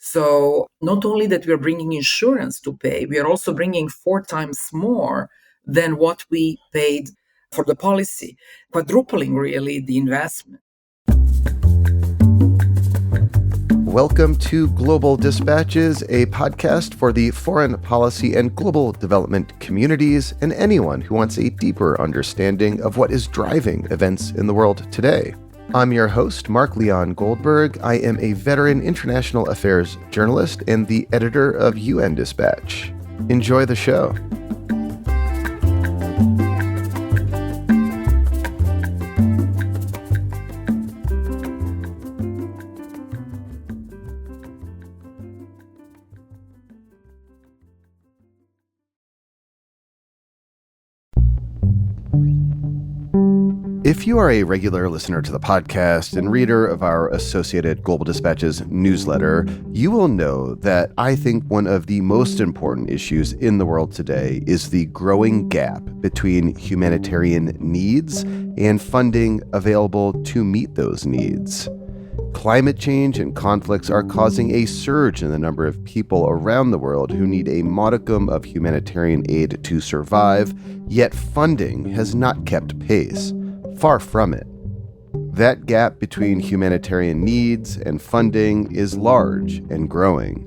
So not only that we are bringing insurance to pay, we are also bringing 4 times more than what we paid for the policy, quadrupling really the investment. Welcome to Global Dispatches, a podcast for the foreign policy and global development communities and anyone who wants a deeper understanding of what is driving events in the world today. I'm your host, Mark Leon Goldberg. I am a veteran international affairs journalist and the editor of UN Dispatch. Enjoy the show. If you are a regular listener to the podcast and reader of our Associated Global Dispatches newsletter, you will know that I think one of the most important issues in the world today is the growing gap between humanitarian needs and funding available to meet those needs. Climate change and conflicts are causing a surge in the number of people around the world who need a modicum of humanitarian aid to survive, yet funding has not kept pace. Far from it. That gap between humanitarian needs and funding is large and growing.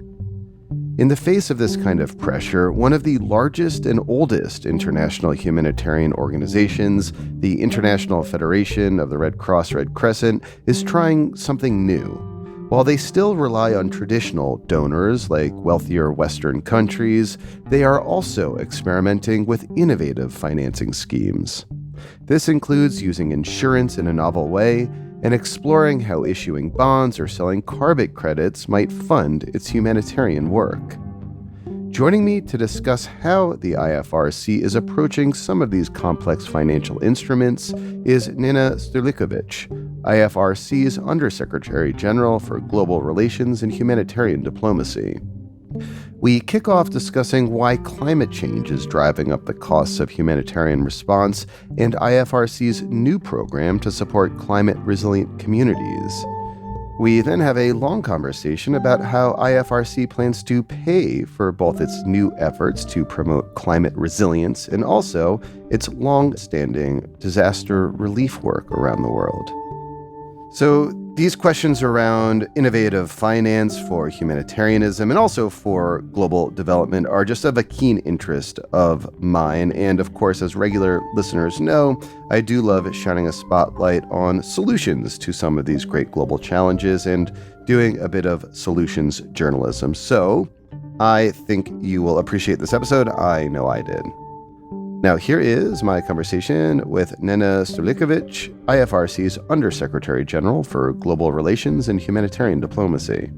In the face of this kind of pressure, one of the largest and oldest international humanitarian organizations, the International Federation of the Red Cross Red Crescent, is trying something new. While they still rely on traditional donors like wealthier Western countries, they are also experimenting with innovative financing schemes. This includes using insurance in a novel way and exploring how issuing bonds or selling carbon credits might fund its humanitarian work. Joining me to discuss how the IFRC is approaching some of these complex financial instruments is Nina Sterlikovic, IFRC's Undersecretary General for Global Relations and Humanitarian Diplomacy. We kick off discussing why climate change is driving up the costs of humanitarian response and IFRC's new program to support climate-resilient communities. We then have a long conversation about how IFRC plans to pay for both its new efforts to promote climate resilience and also its long-standing disaster relief work around the world. So these questions around innovative finance for humanitarianism and also for global development are just of a keen interest of mine. And of course, as regular listeners know, I do love shining a spotlight on solutions to some of these great global challenges and doing a bit of solutions journalism. So I think you will appreciate this episode. I know I did. Now, here is my conversation with Nina Sterlikovic, IFRC's Undersecretary General for Global Relations and Humanitarian Diplomacy.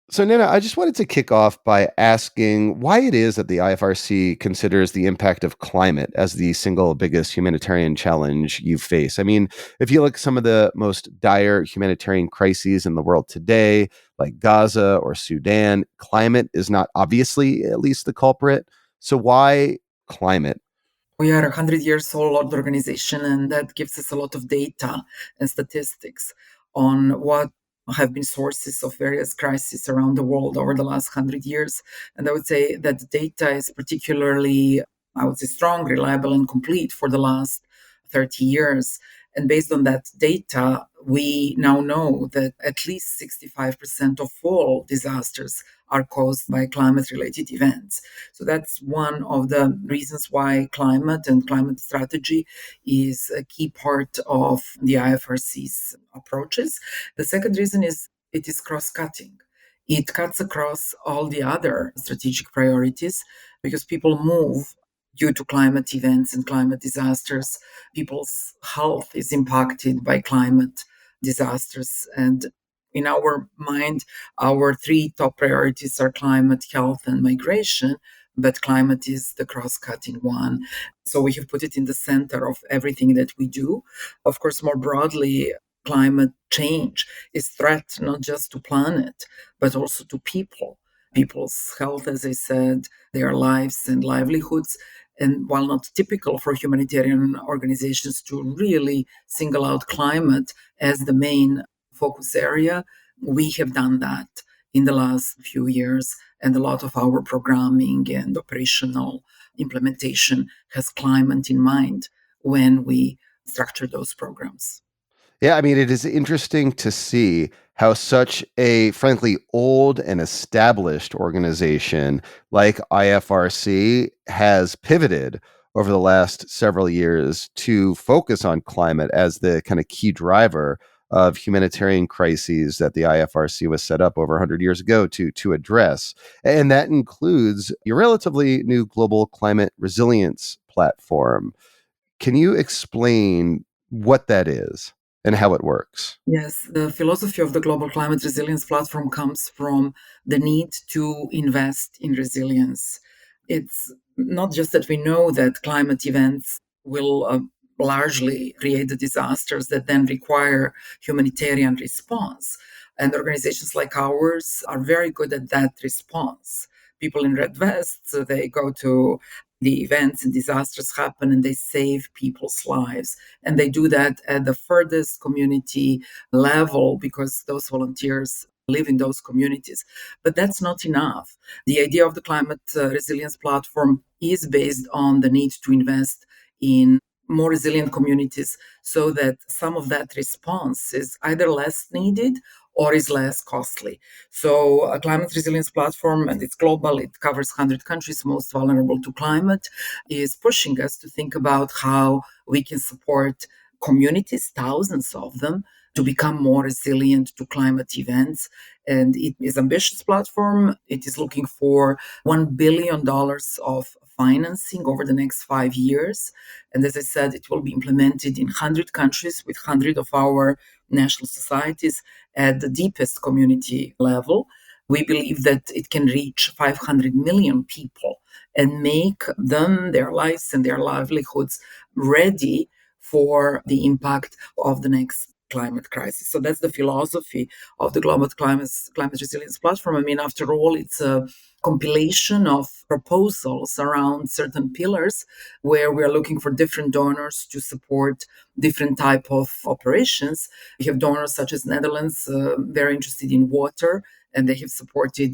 So, Nina, I just wanted to kick off by asking why it is that the IFRC considers the impact of climate as the single biggest humanitarian challenge you face. I mean, if you look at some of the most dire humanitarian crises in the world today, like Gaza or Sudan, climate is not obviously at least the culprit. So why climate? We are a 100-year-old organization, and that gives us a lot of data and statistics on what have been sources of various crises around the world over the last 100 years. And I would say that the data is particularly, strong, reliable, and complete for the last 30 years. And based on that data, we now know that at least 65% of all disasters are caused by climate-related events. So that's one of the reasons why climate and climate strategy is a key part of the IFRC's approaches. The second reason is it is cross-cutting. It cuts across all the other strategic priorities because people move due to climate events and climate disasters. People's health is impacted by climate disasters. And in our mind, our 3 top priorities are climate, health, and migration, but climate is the cross-cutting one. So we have put it in the center of everything that we do. Of course, more broadly, climate change is threat not just to planet, but also to people. people's health, as I said, their lives and livelihoods. And while not typical for humanitarian organizations to really single out climate as the main focus area, we have done that in the last few years. And a lot of our programming and operational implementation has climate in mind when we structure those programs. Yeah, I mean, it is interesting to see how such a frankly old and established organization like IFRC has pivoted over the last several years to focus on climate as the kind of key driver of humanitarian crises that the IFRC was set up over 100 years ago to address. And that includes your relatively new global climate resilience platform. Can you explain what that is and how it works? Yes, the philosophy of the Global Climate Resilience Platform comes from the need to invest in resilience. It's not just that we know that climate events will largely create the disasters that then require humanitarian response. And organizations like ours are very good at that response. People in red vests, they go to the events and disasters happen and they save people's lives. And they do that at the furthest community level because those volunteers live in those communities. But that's not enough. The idea of the climate resilience platform is based on the need to invest in more resilient communities so that some of that response is either less needed or is less costly. So a climate resilience platform, and it's global, it covers 100 countries most vulnerable to climate, is pushing us to think about how we can support communities, thousands of them, to become more resilient to climate events. And it is an ambitious platform. It is looking for $1 billion of financing over the next 5 years. And as I said, it will be implemented in 100 countries with 100 of our national societies at the deepest community level. We believe that it can reach 500 million people and make them, their lives, and their livelihoods ready for the impact of the next climate crisis. So that's the philosophy of the Climate Resilience Platform. I mean, after all, it's a compilation of proposals around certain pillars where we're looking for different donors to support different type of operations. We have donors such as Netherlands, they're interested in water, and they have supported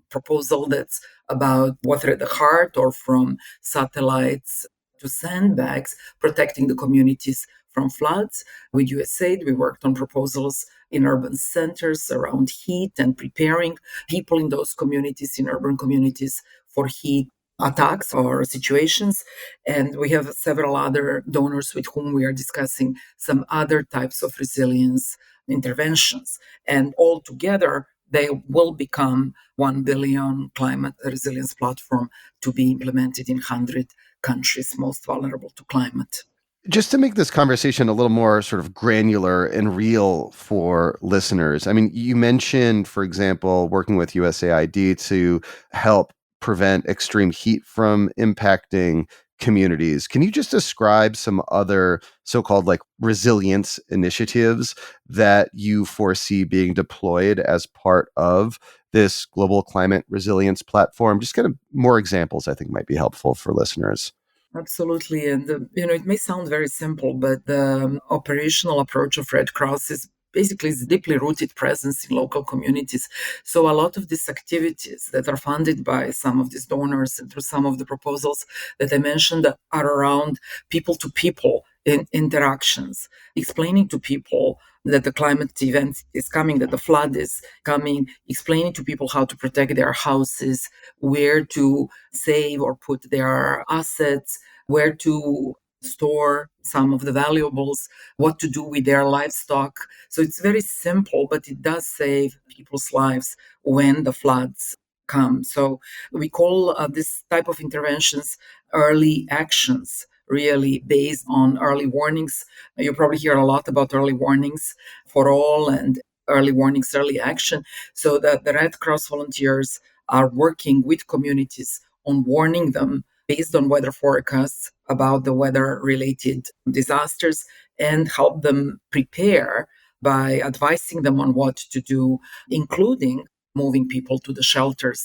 proposal that's about water at the heart or from satellites to sandbags, protecting the communities from floods. With USAID, we worked on proposals in urban centers around heat and preparing people in those communities, in urban communities, for heat attacks or situations. And we have several other donors with whom we are discussing some other types of resilience interventions. And all together, they will become 1 billion climate resilience platform to be implemented in 100 countries most vulnerable to climate. Just to make this conversation a little more sort of granular and real for listeners, I mean, you mentioned, for example, working with USAID to help prevent extreme heat from impacting communities. Can you just describe some other so-called like resilience initiatives that you foresee being deployed as part of this global climate resilience platform? Just kind of more examples I think might be helpful for listeners. Absolutely. And, it may sound very simple, but the operational approach of Red Cross is basically its deeply rooted presence in local communities. So a lot of these activities that are funded by some of these donors and through some of the proposals that I mentioned are around people to people interactions, explaining to people that the climate event is coming, that the flood is coming, explaining to people how to protect their houses, where to save or put their assets, where to store some of the valuables, what to do with their livestock. So it's very simple, but it does save people's lives when the floods come. So we call this type of interventions early actions, really based on early warnings. You probably hear a lot about early warnings for all and early warnings, early action. So the Red Cross volunteers are working with communities on warning them based on weather forecasts about the weather related disasters and help them prepare by advising them on what to do, including moving people to the shelters.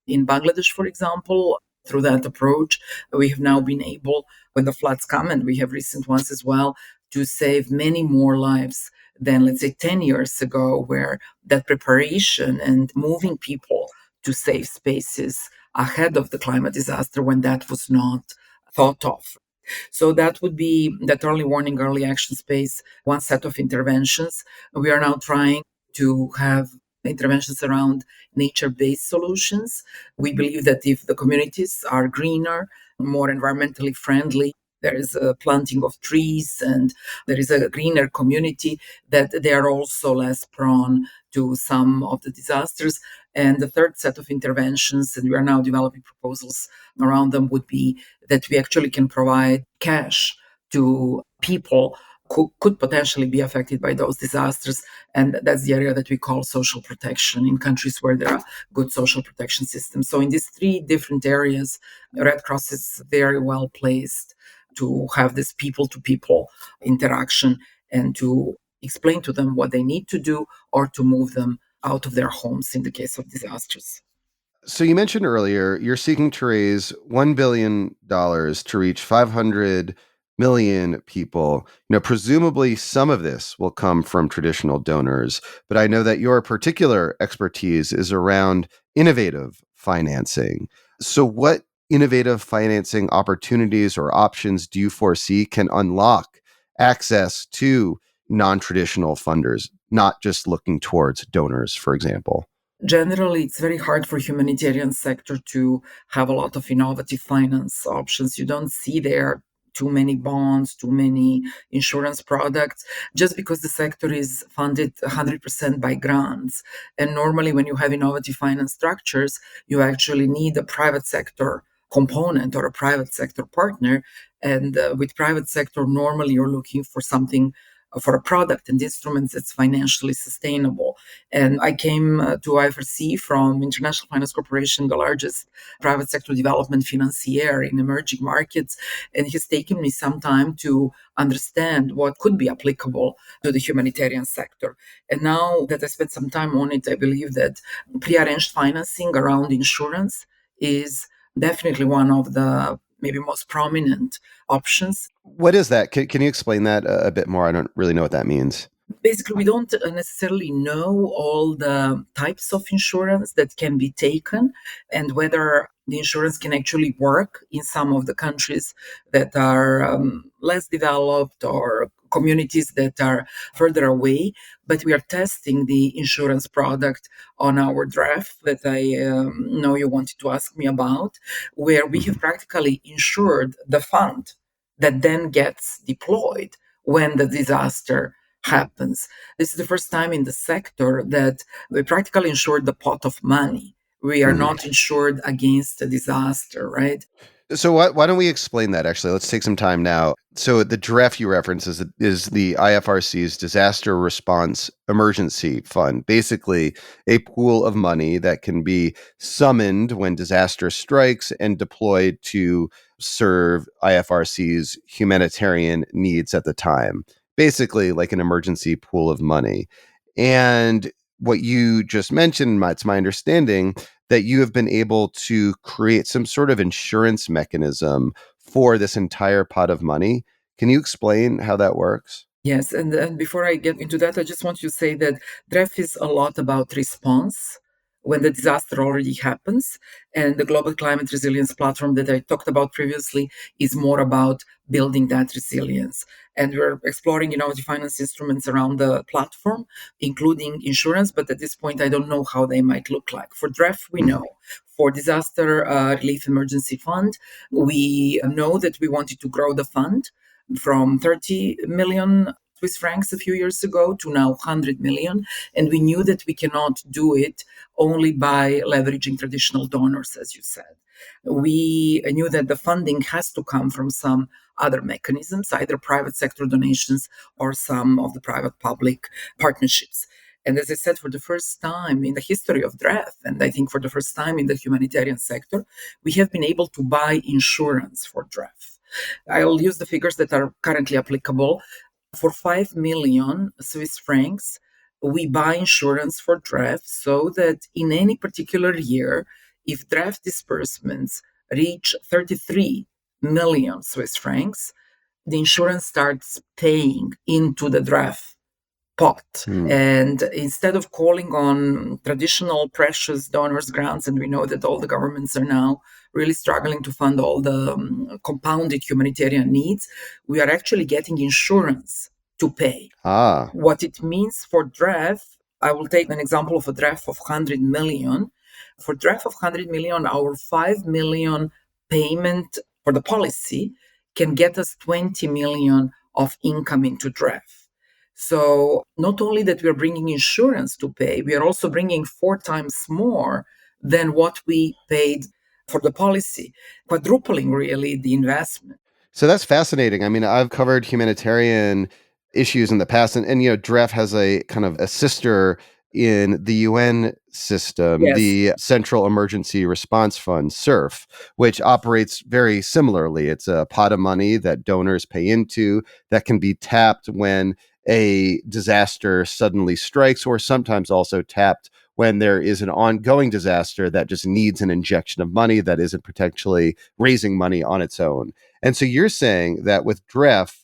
In Bangladesh, for example, through that approach, we have now been able, when the floods come, and we have recent ones as well, to save many more lives than, let's say, 10 years ago, where that preparation and moving people to safe spaces ahead of the climate disaster when that was not thought of. So that would be that early warning, early action space, one set of interventions. We are now trying to have interventions around nature based solutions. We believe that if the communities are greener, more environmentally friendly, there is a planting of trees and there is a greener community, that they are also less prone to some of the disasters. And the third set of interventions, and we are now developing proposals around them, would be that we actually can provide cash to people who could potentially be affected by those disasters. And that's the area that we call social protection in countries where there are good social protection systems. So, in these three different areas, Red Cross is very well placed to have this people to people interaction and to explain to them what they need to do or to move them out of their homes in the case of disasters. So you mentioned earlier you're seeking to raise $1 billion to reach 500 million people. Presumably some of this will come from traditional donors, but I know that your particular expertise is around innovative financing. So what innovative financing opportunities or options do you foresee can unlock access to non-traditional funders, not just looking towards donors, for example? Generally, it's very hard for humanitarian sector to have a lot of innovative finance options. You don't see there too many bonds, too many insurance products, just because the sector is funded 100% by grants. And normally, when you have innovative finance structures, you actually need a private sector component or a private sector partner. And with private sector, normally you're looking for something, for a product and instruments that's financially sustainable. And I came to IFRC from International Finance Corporation, the largest private sector development financier in emerging markets. And it has taken me some time to understand what could be applicable to the humanitarian sector. And now that I spent some time on it, I believe that prearranged financing around insurance is definitely one of the maybe most prominent options. What is that? Can you explain that a bit more? I don't really know what that means. Basically, we don't necessarily know all the types of insurance that can be taken and whether the insurance can actually work in some of the countries that are less developed or communities that are further away. But we are testing the insurance product on our draft that I know you wanted to ask me about, where we have Mhm. practically insured the fund that then gets deployed when the disaster happens. This is the first time in the sector that we practically insured the pot of money. We are Mhm. not insured against a disaster, right? So why don't we explain that? Actually, let's take some time now. So the draft you reference is the IFRC's Disaster Response Emergency Fund, basically a pool of money that can be summoned when disaster strikes and deployed to serve IFRC's humanitarian needs at the time. Basically, like an emergency pool of money. And what you just mentioned, it's my understanding that you have been able to create some sort of insurance mechanism for this entire pot of money. Can you explain how that works? Yes, and before I get into that, I just want to say that DREF is a lot about response when the disaster already happens. And the Global Climate Resilience Platform that I talked about previously is more about building that resilience. And we're exploring innovative finance instruments around the platform, including insurance. But at this point, I don't know how they might look like. For DREF, we Mhm. know. For Disaster Relief Emergency Fund, we know that we wanted to grow the fund from 30 million Swiss francs a few years ago to now 100 million. And we knew that we cannot do it only by leveraging traditional donors, as you said. We knew that the funding has to come from some other mechanisms, either private sector donations or some of the private public partnerships. And as I said, for the first time in the history of DREF, and I think for the first time in the humanitarian sector, we have been able to buy insurance for DREF. I'll use the figures that are currently applicable. For 5 million Swiss francs, we buy insurance for draft so that in any particular year, if draft disbursements reach 33 million Swiss francs, the insurance starts paying into the draft pot. Hmm. And instead of calling on traditional precious donors grants, and we know that all the governments are now really struggling to fund all the compounded humanitarian needs, we are actually getting insurance to pay. Ah. What it means for draft, I will take an example of a draft of 100 million. For draft of 100 million, our 5 million payment for the policy can get us 20 million of income into draft. So not only that we are bringing insurance to pay, we are also bringing 4 times more than what we paid for the policy, quadrupling really the investment. So that's fascinating. I mean, I've covered humanitarian issues in the past, and DREF has a kind of a sister in the UN system, Yes, the Central Emergency Response Fund, CERF, which operates very similarly. It's a pot of money that donors pay into that can be tapped when a disaster suddenly strikes, or sometimes also tapped when there is an ongoing disaster that just needs an injection of money that isn't potentially raising money on its own. And so you're saying that with DREF,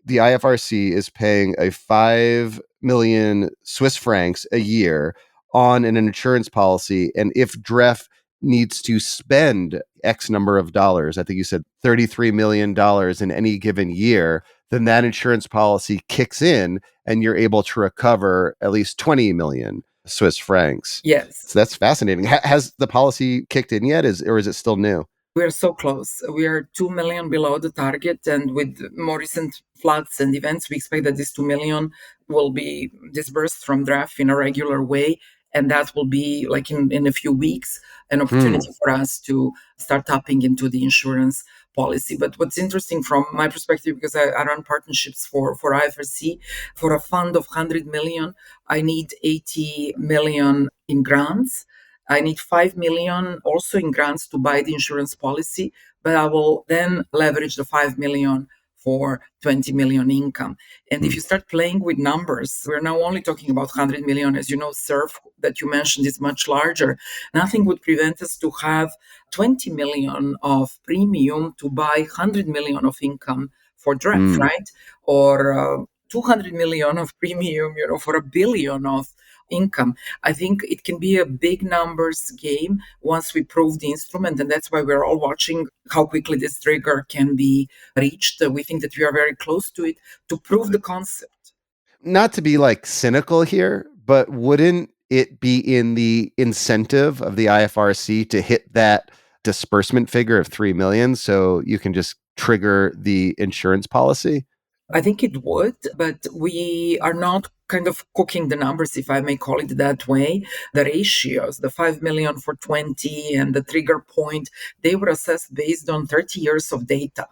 the IFRC is paying a 5 million Swiss francs a year on an insurance policy. And if DREF needs to spend X number of dollars, I think you said $33 million in any given year, then that insurance policy kicks in and you're able to recover at least 20 million Swiss francs. yes. So that's fascinating. Has the policy kicked in yet, or is it still new? We are so close. We are 2 million below the target. And with more recent floods and events, we expect that this 2 million will be disbursed from draft in a regular way. And that will be like in a few weeks, an Hmm. opportunity for us to start tapping into the insurance policy. But what's interesting from my perspective, because I run partnerships for IFRC, for a fund of 100 million, I need 80 million in grants. I need 5 million also in grants to buy the insurance policy, but I will then leverage the 5 million for 20 million income. And if Hmm. you start playing with numbers, we're now only talking about 100 million. As you know, SURF that you mentioned is much larger. Nothing would prevent us to have 20 million of premium to buy 100 million of income for draft, Hmm. right? Or 200 million of premium, for a billion of income. I think it can be a big numbers game once we prove the instrument, and that's why we're all watching how quickly this trigger can be reached. We think that we are very close to it to prove the concept. Not to be like cynical here, but wouldn't it be in the incentive of the IFRC to hit that disbursement figure of 3 million so you can just trigger the insurance policy? I think it would, but we are not kind of cooking the numbers, if I may call it that way. The ratios, the 5 million for 20 and the trigger point, they were assessed based on 30 years of data.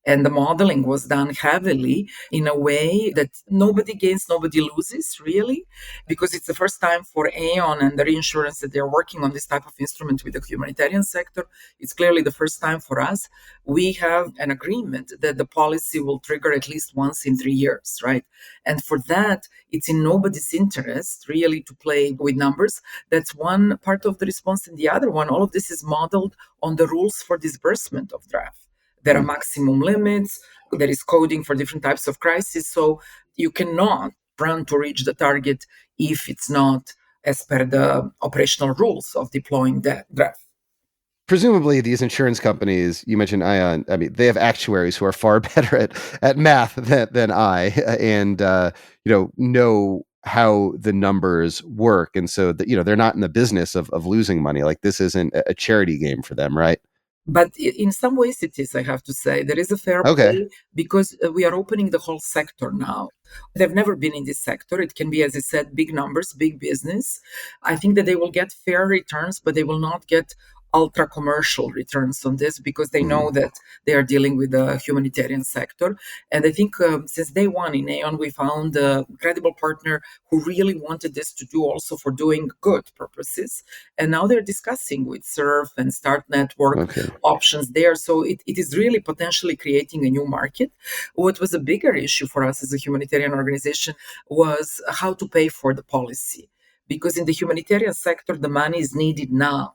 And the modeling was done heavily in a way that nobody gains, nobody loses, really, because it's the first time for Aon and the reinsurance that they're working on this type of instrument with the humanitarian sector. It's clearly the first time for us. We have an agreement that the policy will trigger at least once in 3 years, right? And for that, it's in nobody's interest, really, to play with numbers. That's one part of the response. And the other one, all of this is modeled on the rules for disbursement of draft. There are Hmm. maximum limits. There is coding for different types of crisis. So you cannot run to reach the target if it's not as per the operational rules of deploying that draft. Presumably, these insurance companies, you mentioned Ion, I mean, they have actuaries who are far better at math than I, and know how the numbers work. And so that, they're not in the business of losing money. Like, this isn't a charity game for them, right? But in some ways, it is, I have to say. There is a fair Okay. play because we are opening the whole sector now. They've never been in this sector. It can be, as I said, big numbers, big business. I think that they will get fair returns, but they will not get ultra commercial returns on this because they know Mm. that they are dealing with the humanitarian sector. And I think since day one in Aon, we found a credible partner who really wanted this to do also for doing good purposes. And now they're discussing with Surf and Start Network Okay. options there. So it is really potentially creating a new market. What was a bigger issue for us as a humanitarian organization was how to pay for the policy. Because in the humanitarian sector, the money is needed now.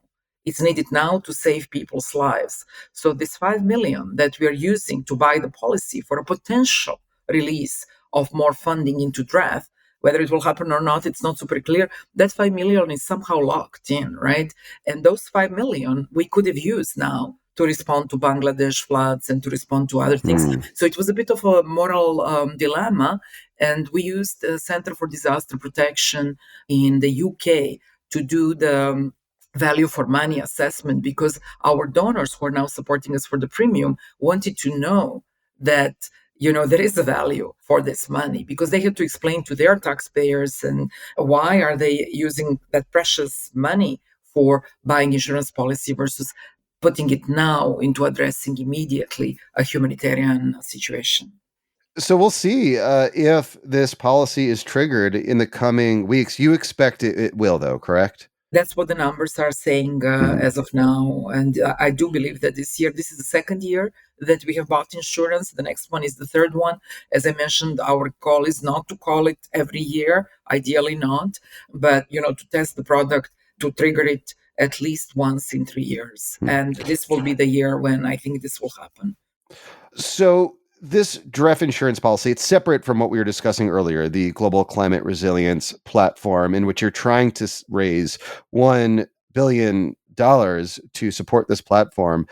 It's needed now to save people's lives. So this 5 million that we are using to buy the policy for a potential release of more funding into draft, whether it will happen or not, it's not super clear. That 5 million is somehow locked in, right? And those 5 million we could have used now to respond to Bangladesh floods and to respond to other things. Mm. So it was a bit of a moral dilemma. And we used the Center for Disaster Protection in the UK to do the value for money assessment because our donors who are now supporting us for the premium wanted to know that there is a value for this money because they had to explain to their taxpayers and why are they using that precious money for buying insurance policy versus putting it now into addressing immediately a humanitarian situation. So we'll see if this policy is triggered in the coming weeks. You expect it will, though, correct? That's what the numbers are saying Mm. as of now. And I do believe that this is the second year that we have bought insurance. The next one is the third one. As I mentioned, our goal is not to call it every year, ideally not, but, to test the product, to trigger it at least once in 3 years. Mm. And this will be the year when I think this will happen. So this DREF insurance policy, it's separate from what we were discussing earlier, the Global Climate Resilience Platform, in which you're trying to raise $1 billion to support this platform.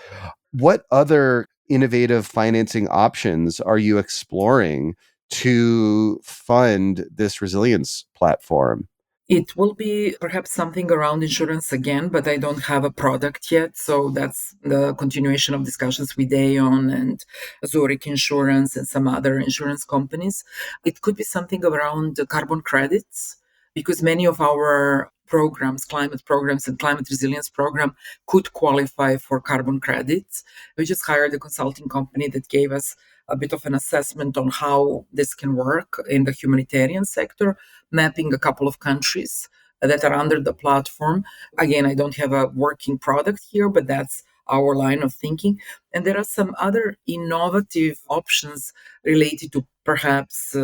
What other innovative financing options are you exploring to fund this resilience platform? It will be perhaps something around insurance again, but I don't have a product yet. So that's the continuation of discussions with Aon and Zurich Insurance and some other insurance companies. It could be something around the carbon credits because many of our programs, climate programs and climate resilience program could qualify for carbon credits. We just hired a consulting company that gave us a bit of an assessment on how this can work in the humanitarian sector, mapping a couple of countries that are under the platform. Again, I don't have a working product here, but that's our line of thinking. And there are some other innovative options related to perhaps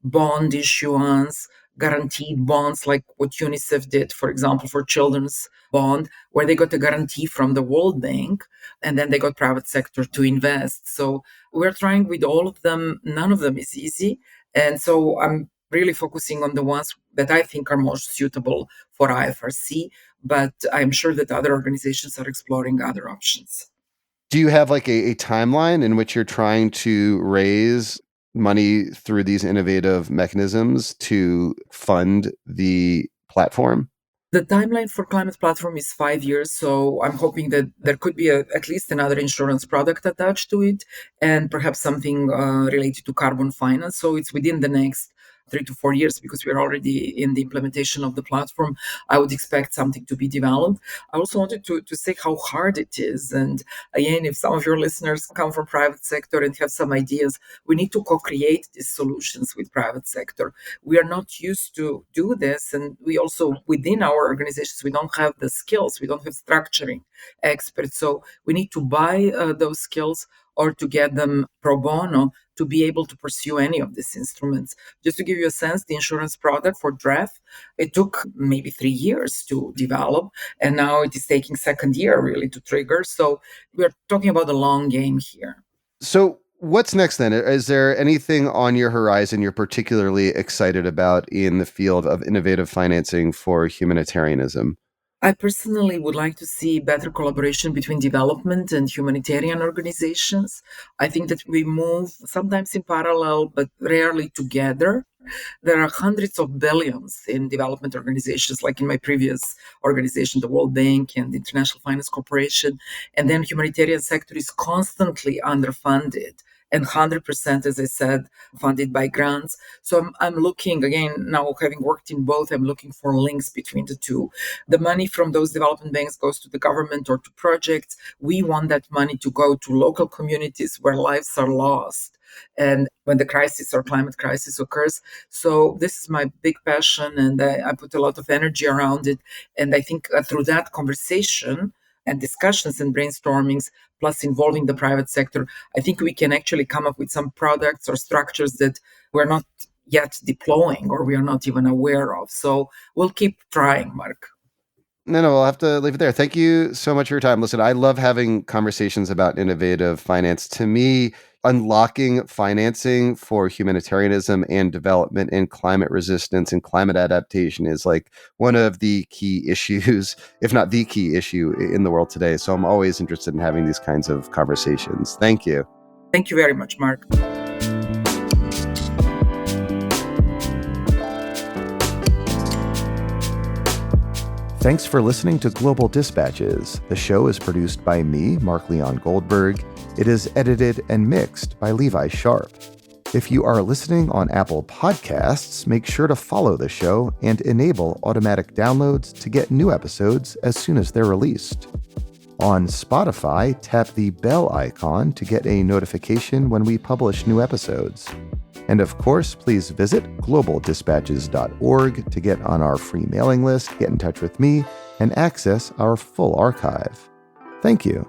bond issuance, guaranteed bonds, like what UNICEF did, for example, for children's bond, where they got a guarantee from the World Bank and then they got private sector to invest. So we're trying with all of them. None of them is easy. And so I'm really focusing on the ones that I think are most suitable for IFRC, but I'm sure that other organizations are exploring other options. Do you have like a timeline in which you're trying to raise money through these innovative mechanisms to fund the platform? The timeline for Climate Platform is 5 years, so I'm hoping that there could be at least another insurance product attached to it, and perhaps something related to carbon finance. So it's within the next 3 to 4 years because we're already in the implementation of the platform. I would expect something to be developed. I also wanted to say how hard it is. And again, if some of your listeners come from private sector and have some ideas, we need to co-create these solutions with private sector. We are not used to do this, and we also within our organizations we don't have the skills, we don't have structuring experts, so we need to buy those skills or to get them pro bono to be able to pursue any of these instruments. Just to give you a sense, the insurance product for draft, it took maybe 3 years to develop, and now it is taking second year really to trigger. So we're talking about a long game here. So, what's next then? Is there anything on your horizon you're particularly excited about in the field of innovative financing for humanitarianism? I personally would like to see better collaboration between development and humanitarian organizations. I think that we move sometimes in parallel, but rarely together. There are hundreds of billions in development organizations, like in my previous organization, the World Bank and the International Finance Corporation. And then humanitarian sector is constantly underfunded and 100%, as I said, funded by grants. So I'm looking, again, now having worked in both, I'm looking for links between the two. The money from those development banks goes to the government or to projects. We want that money to go to local communities where lives are lost and when the crisis or climate crisis occurs. So this is my big passion, and I put a lot of energy around it. And I think through that conversation and discussions and brainstormings, plus involving the private sector, I think we can actually come up with some products or structures that we're not yet deploying or we are not even aware of. So we'll keep trying, Mark. No, I'll have to leave it there. Thank you so much for your time. Listen, I love having conversations about innovative finance. To me, unlocking financing for humanitarianism and development and climate resistance and climate adaptation is like one of the key issues, if not the key issue in the world today. So I'm always interested in having these kinds of conversations. Thank you. Thank you very much, Mark. Thanks for listening to Global Dispatches. The show is produced by me, Mark Leon Goldberg. It is edited and mixed by Levi Sharp. If you are listening on Apple Podcasts, make sure to follow the show and enable automatic downloads to get new episodes as soon as they're released. On Spotify, tap the bell icon to get a notification when we publish new episodes. And of course, please visit globaldispatches.org to get on our free mailing list, get in touch with me, and access our full archive. Thank you.